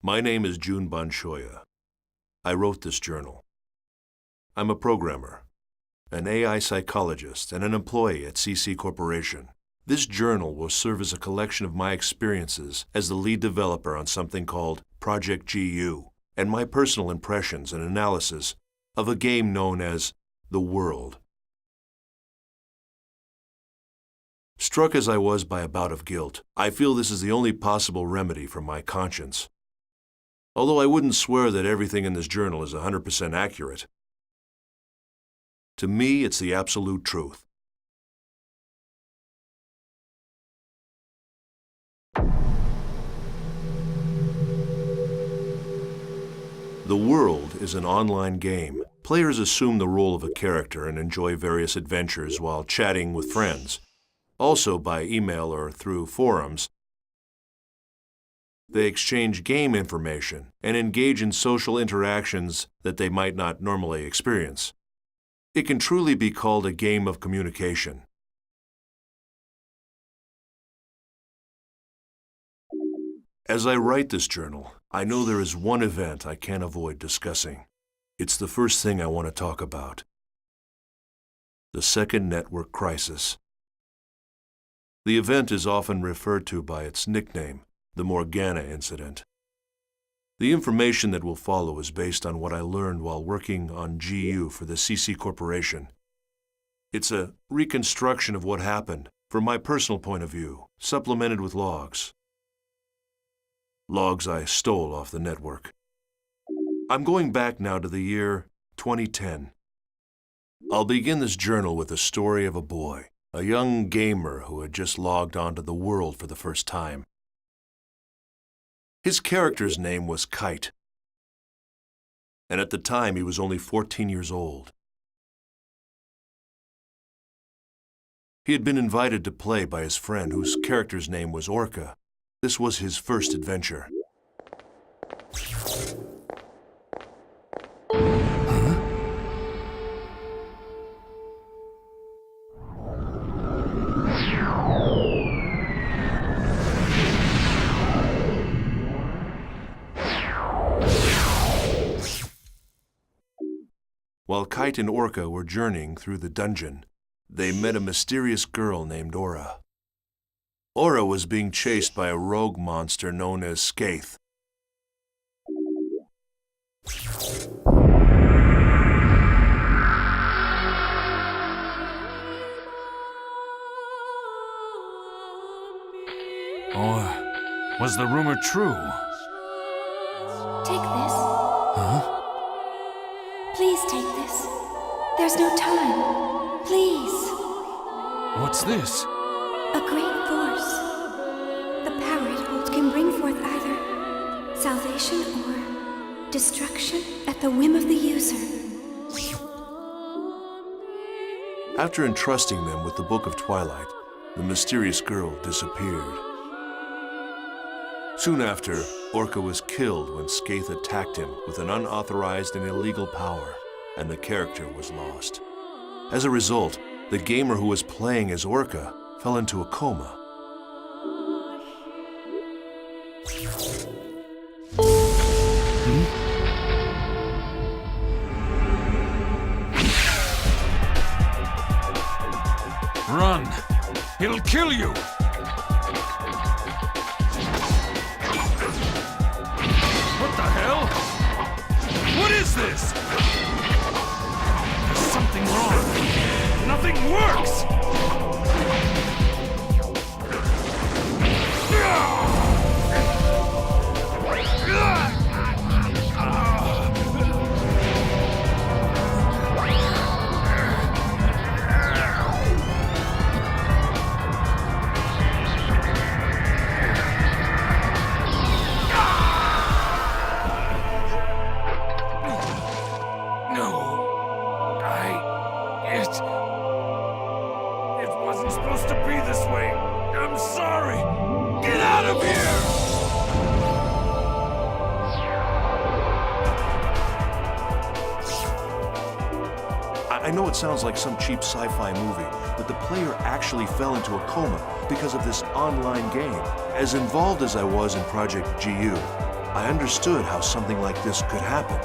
My name is Jun Banshoya. I wrote this journal. I'm a programmer, an AI psychologist, and an employee at CC Corporation. This journal will serve as a collection of my experiences as the lead developer on something called Project G.U. and my personal impressions and analysis of a game known as The World. Struck as I was by a bout of guilt, I feel this is the only possible remedy for my conscience. Although I wouldn't swear that everything in this journal is 100% accurate. To me, it's the absolute truth. The World is an online game. Players assume the role of a character and enjoy various adventures while chatting with friends. Also by email or through forums, they exchange game information and engage in social interactions that they might not normally experience. It can truly be called a game of communication. As I write this journal, I know there is one event I can't avoid discussing. It's the first thing I want to talk about. The second network crisis. The event is often referred to by its nickname, the Morgana incident. The information that will follow is based on what I learned while working on G.U. for the CC Corporation. It's a reconstruction of what happened from my personal point of view, supplemented with logs. Logs I stole off the network. I'm going back now to the year 2010. I'll begin this journal with the story of a boy, a young gamer who had just logged onto the World for the first time. His character's name was Kite, and at the time he was only 14 years old. He had been invited to play by his friend whose character's name was Orca. This was his first adventure. While Kite and Orca were journeying through the dungeon, they met a mysterious girl named Aura. Aura was being chased by a rogue monster known as Skaith. Or was the rumor true? Take this. Huh? Please take this. There's no time. Please. What's this? A great force. The power it holds can bring forth either salvation or destruction at the whim of the user. After entrusting them with the Book of Twilight, the mysterious girl disappeared. Soon after, Orca was killed when Skaith attacked him with an unauthorized and illegal power, and the character was lost. As a result, the gamer who was playing as Orca fell into a coma. Run! It'll kill you! What the hell? What is this? There's something wrong. Nothing works! It wasn't supposed to be this way. I'm sorry. Get out of here! I know it sounds like some cheap sci-fi movie, but the player actually fell into a coma because of this online game. As involved as I was in Project G.U., I understood how something like this could happen.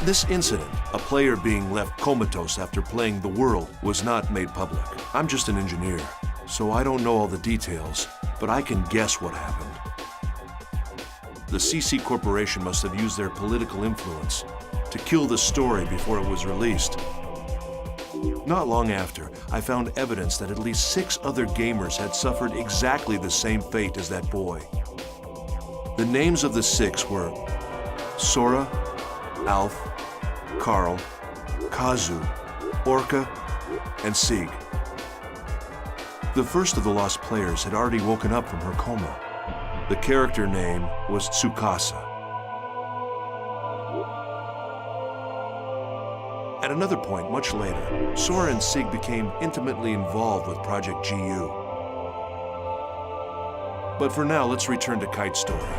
This incident, a player being left comatose after playing the world, was not made public. I'm just an engineer, so I don't know all the details, but I can guess what happened. The CC Corporation must have used their political influence to kill the story before it was released. Not long after, I found evidence that at least 6 other gamers had suffered exactly the same fate as that boy. The names of the 6 were Sora, Alf, Carl, Kazu, Orca, and Sig. The first of the lost players had already woken up from her coma. The character name was Tsukasa. At another point, much later, Sora and Sig became intimately involved with Project G.U. But for now, let's return to Kite's story.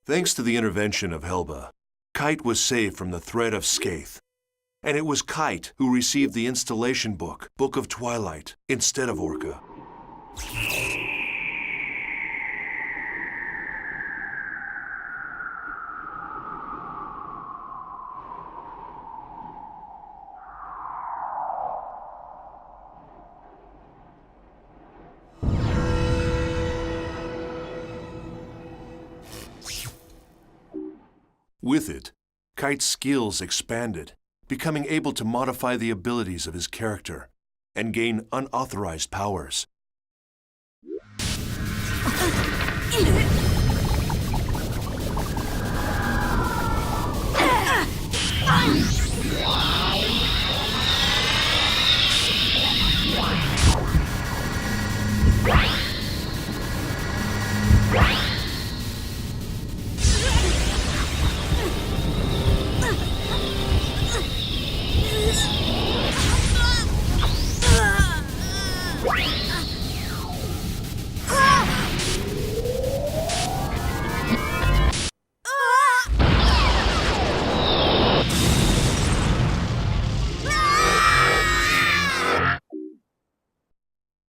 Thanks to the intervention of Helba, Kite was saved from the threat of Skaith. And it was Kite who received the installation book, Book of Twilight, instead of Orca. With it, Kite's skills expanded, becoming able to modify the abilities of his character and gain unauthorized powers.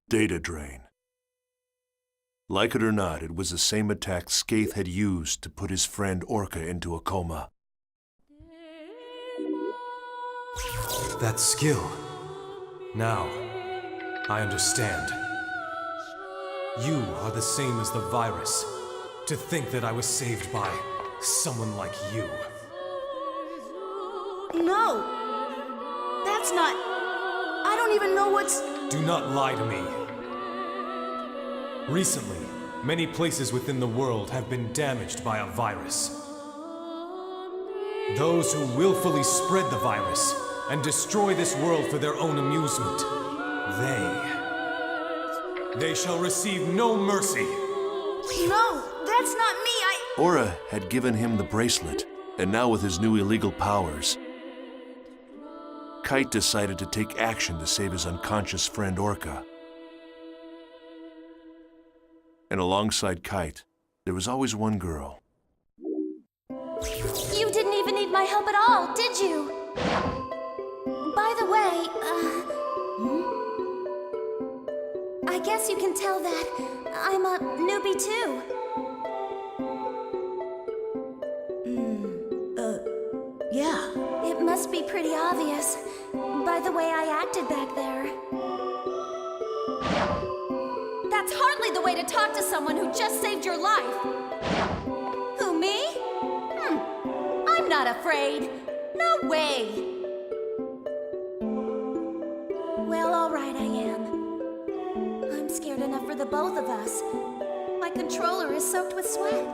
Data drain. Like it or not, it was the same attack Skaith had used to put his friend Orca into a coma. That skill. Now, I understand. You are the same as the virus. To think that I was saved by someone like you. No! That's not... I don't even know what's... Do not lie to me. Recently, many places within the world have been damaged by a virus. Those who willfully spread the virus and destroy this world for their own amusement, they shall receive no mercy. No, that's not me, Aura had given him the bracelet, and now with his new illegal powers, Kite decided to take action to save his unconscious friend Orca. And alongside Kite, there was always one girl. You didn't even need my help at all, did you? By the way, I guess you can tell that I'm a newbie too. Yeah. It must be pretty obvious by the way I acted back there. That's hardly the way to talk to someone who just saved your life. Who, me? I'm not afraid. No way. Well, all right, I am. I'm scared enough for the both of us. My controller is soaked with sweat.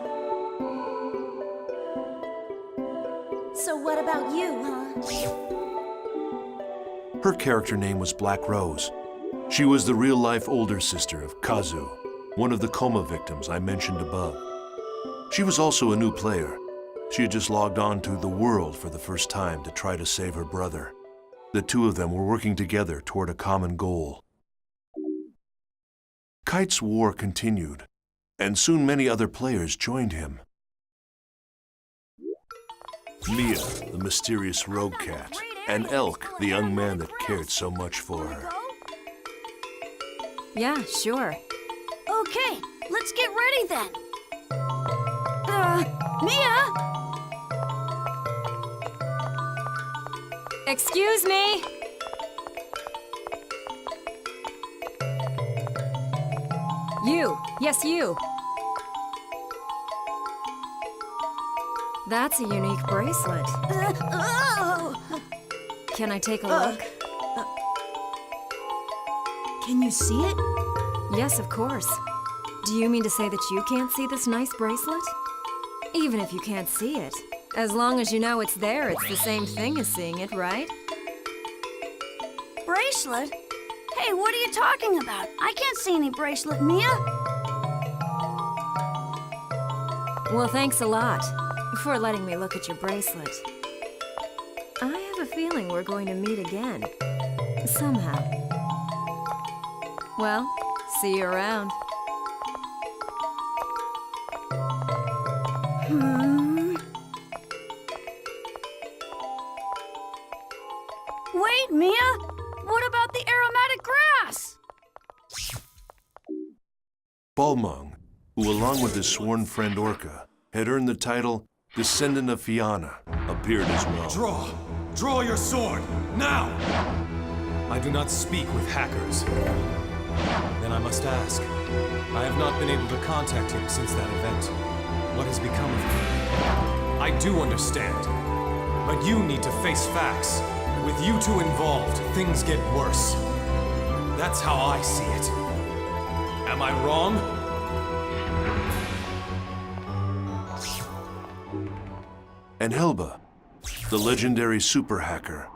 So what about you, huh? Her character name was Black Rose. She was the real-life older sister of Kazu, one of the coma victims I mentioned above. She was also a new player. She had just logged on to the world for the first time to try to save her brother. The two of them were working together toward a common goal. Kite's war continued, and soon many other players joined him. Mia, the mysterious rogue cat, and Elk, the young man that cared so much for her. Yeah, sure. Okay, let's get ready then. Mia? Excuse me! You. Yes, you. That's a unique bracelet. Oh! Can I take a look? Can you see it? Yes, of course. Do you mean to say that you can't see this nice bracelet? Even if you can't see it, as long as you know it's there, it's the same thing as seeing it, right? Bracelet? Hey, what are you talking about? I can't see any bracelet, Mia. Well, thanks a lot for letting me look at your bracelet. I have a feeling we're going to meet again. Somehow. Well, see you around. Wait, Mia! What about the aromatic grass? Balmung, who along with his sworn friend Orca, had earned the title Descendant of Fianna, appeared as well. Draw! Draw your sword! Now! I do not speak with hackers. Then I must ask. I have not been able to contact him since that event. What has become of him? I do understand. But you need to face facts. With you two involved, things get worse. That's how I see it. Am I wrong? And Helba, the legendary super hacker.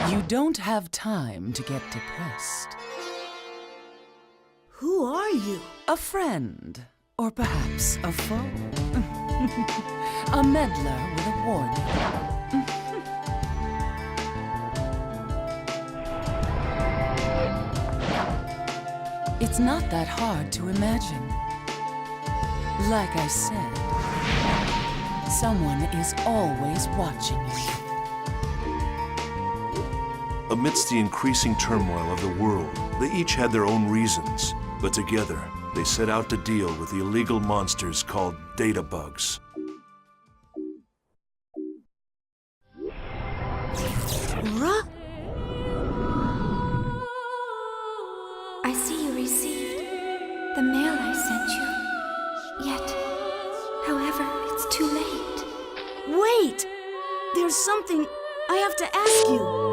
You don't have time to get depressed. Who are you? A friend, or perhaps a foe. A meddler with a warning. It's not that hard to imagine. Like I said, someone is always watching you. Amidst the increasing turmoil of the world, they each had their own reasons, but together they set out to deal with the illegal monsters called data bugs. Laura? I see you received the mail I sent you. Yet, however, it's too late. Wait! There's something I have to ask you.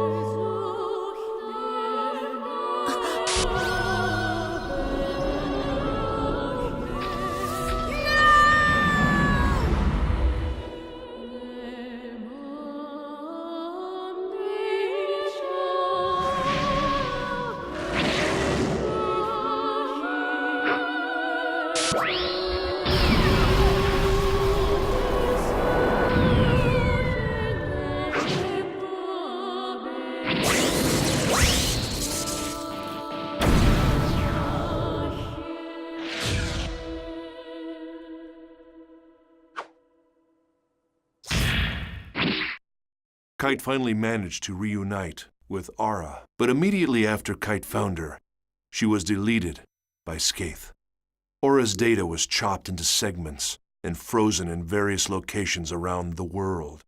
Kite finally managed to reunite with Ara, but immediately after Kite found her, she was deleted by Skaith. Aura's data was chopped into segments and frozen in various locations around the world.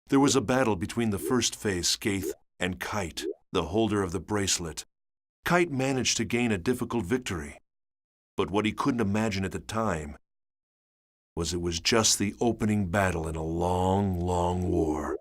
There was a battle between the first phase Skaith and Kite, the holder of the bracelet. Kite managed to gain a difficult victory, but what he couldn't imagine at the time was it was just the opening battle in a long, long war.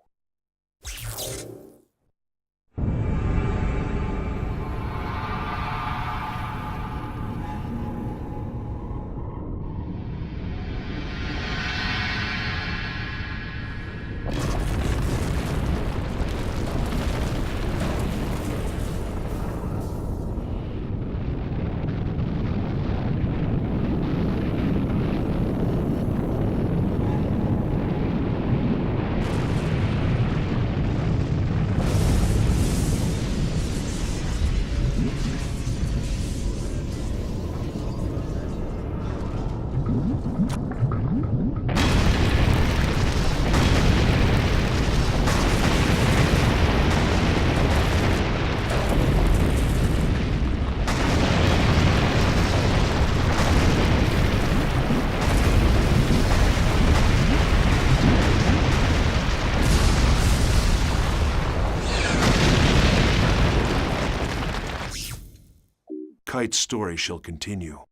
Kite's story shall continue.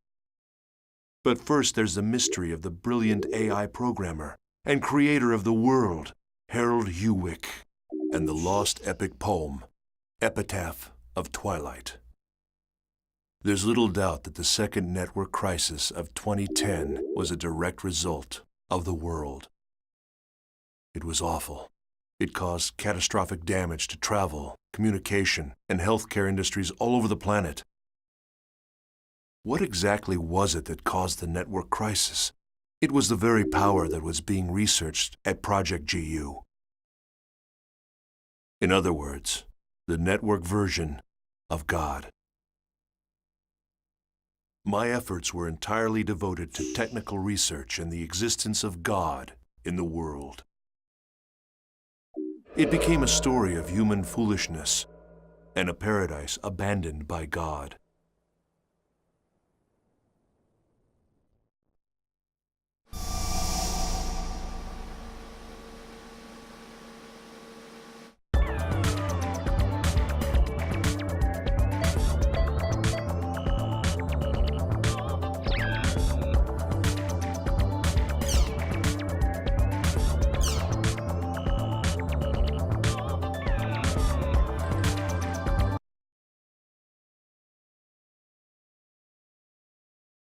But first there's the mystery of the brilliant AI programmer and creator of the world, Harold Hewick, and the lost epic poem, Epitaph of Twilight. There's little doubt that the second network crisis of 2010 was a direct result of the world. It was awful. It caused catastrophic damage to travel, communication, and healthcare industries all over the planet. What exactly was it that caused the network crisis? It was the very power that was being researched at Project G.U. In other words, the network version of God. My efforts were entirely devoted to technical research and the existence of God in the world. It became a story of human foolishness and a paradise abandoned by God.